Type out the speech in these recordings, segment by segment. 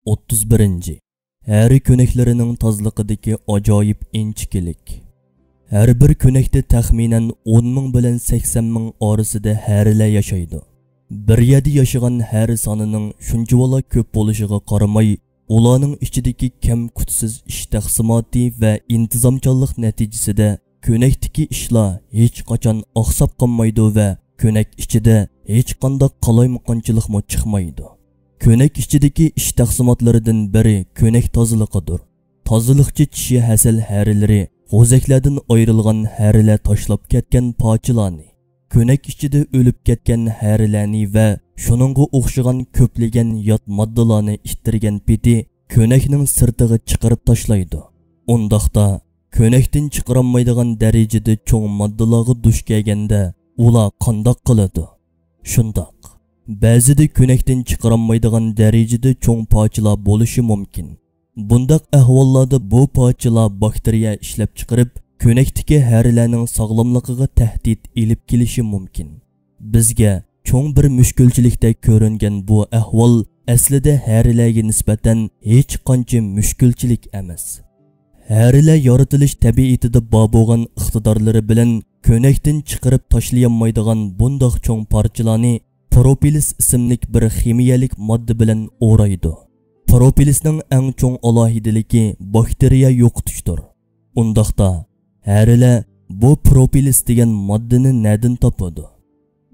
31. Her köneklerinin tazlıqidaki ajoyib inchkilik. Her bir könekde taxminen 10 ming bilan 80 ming orasida harilar yaşaydı. Bir yerda yaşagan her sanının shunchavala ko'p bo'lishiga qaramay, ularning ichidagi kam kutsiz ish taqsimoti va intizomchanlik natijasida könekdagi ishlar hech qachon oqsab qolmaydi va könek ichida hech qanday qalaymaqonchilikmo chiqmaydi. Könek ichidagi ish taqsimotlaridan biri könek tozaliqidir. Tozaliqchi kishi hasal harilari, g'o'zaklardan ayrilgan harilar tashlab ketgan pochilarni, könek ichida o'lib ketgan harilarni va shuningga o'xshagan ko'plagan yot moddalarni ittirgan peti könekning sirtiga chiqarib tashlaydi. Undaqda könekdan chiqarilmaydigan darajada cho'ng moddalarga duch kelganda ular qandoq qiladi? Shundoq. Ba'zida könekdan chiqarilmaydigan darajada cho'ng pochilar bo'lishi mumkin. Bundaq ahvollarda bu pochilar bakteriya ishlab chiqarib, könekdagi harilarning sog'lomligiga tahdid elib kelishi mumkin. Bizga cho'ng bir mushkulchilikda ko'ringan bu ahvol aslida harilarga nisbatan hech qancha mushkulchilik emas. Harilar yaratilish tabiatida bor bo'lgan iqtidorlari bilan könekdan chiqarib tashlayolmaydigan bundaq cho'ng parchalarni propolis ismlik bir ximiyalik modda bilan o'raydi. Propolisning eng cho'ng alohidaligi bakteriya yo'qotishdir. Undaqda harilar bu propolis degan moddani nadin topadi?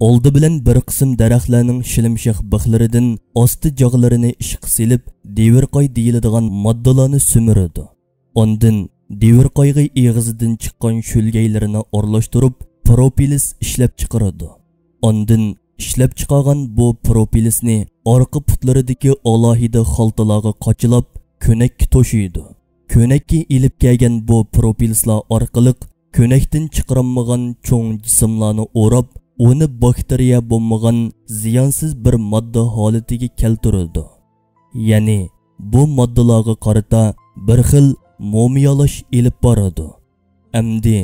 Oldi bilan bir qism daraxtlarning shilimshiq bixlaridan osti jog'larini ishqa silib, devirqoy deyiladigan moddalarni sumiradi. Ondan devirqoyga eg'izidan chiqqan shulgaylarini o'rlashtirib, propolis ishlab chiqaradi. Ondan ishlab chiqargan bu propolisni orqa putlaridagi alohida xaltalarga qochilab, könekka to'shiydi. Könekka ilib kelgan bu propolislar orqali könekdan chiqarilmagan cho'ng jismlarni o'rab, uni bakteriya bo'lmagan ziyonsiz bir modda holatiga keltiradi. Ya'ni bu moddalarga qarata bir xil mumiyalash ilib boradi. Endi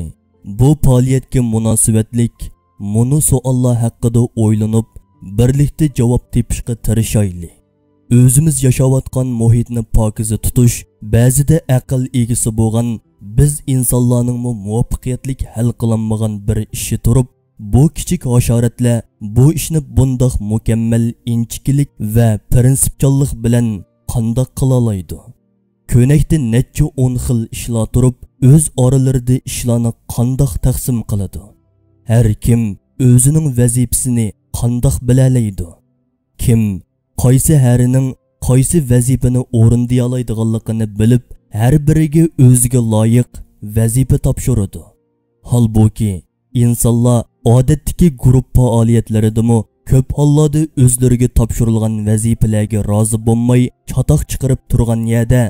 bu faoliyatga munosabatlik Munu savollar haqida o'ylanib, birlikda javob topishga tirishaylik. O'zimiz yashayotgan muhitni pokiza tutish ba'zida aql egisi bo'lgan biz insonlarning muvaffaqiyatli hal qilinmagan bir ishi turib, bu kichik hasharotlar bu ishni bundoq mukammal inchkilik va prinsipchanlik bilan qandoq qila oladi? Könekda necha 10 xil ishlar turib, o'z oralarida ishlarni qandoq taqsim qiladi? Her kim o'zining vazifasini qandoq bilalaydi? Kim qaysi harining qaysi vazifani o'rinday oladiganligini bilib, har biriga o'ziga loyiq vazifa topshiradi. Halbuki insonlar odatdagi guruh faoliyatlaridami ko'p hollarda o'zlariga topshirilgan vazifalarga rozi bo'lmay, chatoq chiqarib turgan yerda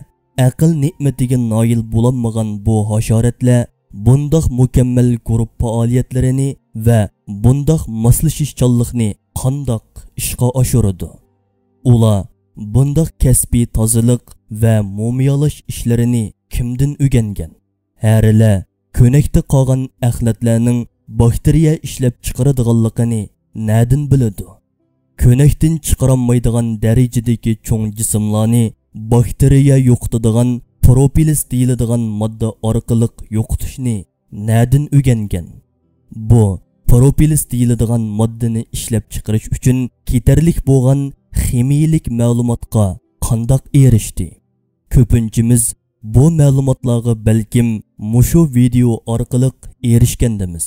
aql ne'matiga noil bo'lolmagan bu hasharotlar bundoq mukammal guruh faoliyatlarini va bundoq moslashishchanlikni qandoq ishga oshiradi? Ular bundoq kasbiy tozalik va mumiyalash ishlarini kimdan o'rgangan? Harilar könekda qolgan axlatlarning bakteriya ishlab chiqaradiganligini nadin biladi? Könekdan chiqarilmaydigan darajadagi cho'ng jismlarni bakteriya yo'qotadigan propolis deyiladigan modda orqali yo'qotishni nadin o'rgangan? Bu propolis deyiladigan moddani ishlab chiqarish uchun ketarlik bo'lgan ximiyalik ma'lumotga qandoq erishdi? Ko'pinchimiz bu ma'lumotlarga balkim mushu video orqali erishgandimiz.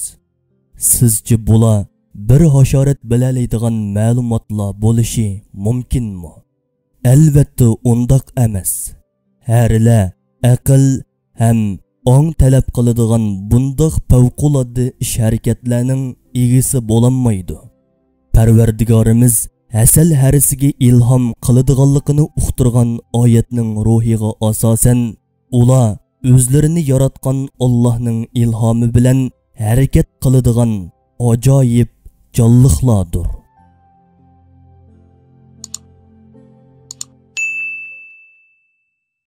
Sizcha bular bir hasharot bilalaydigan ma'lumotlar bo'lishi mumkinmi? Albatta undaq emas. Harilar aql ham ong talab qiladigan bundoq favqulodda ish harakatlarning egisi bo'lolmaydi. Parvardigorimiz hasal harisiga ilhom qiladiganligini uqtirgan oyatning ruhiga asosan ular o'zlarini yaratgan Allohning ilhomi bilan harakat qiladigan ajoyib jonliqlardir.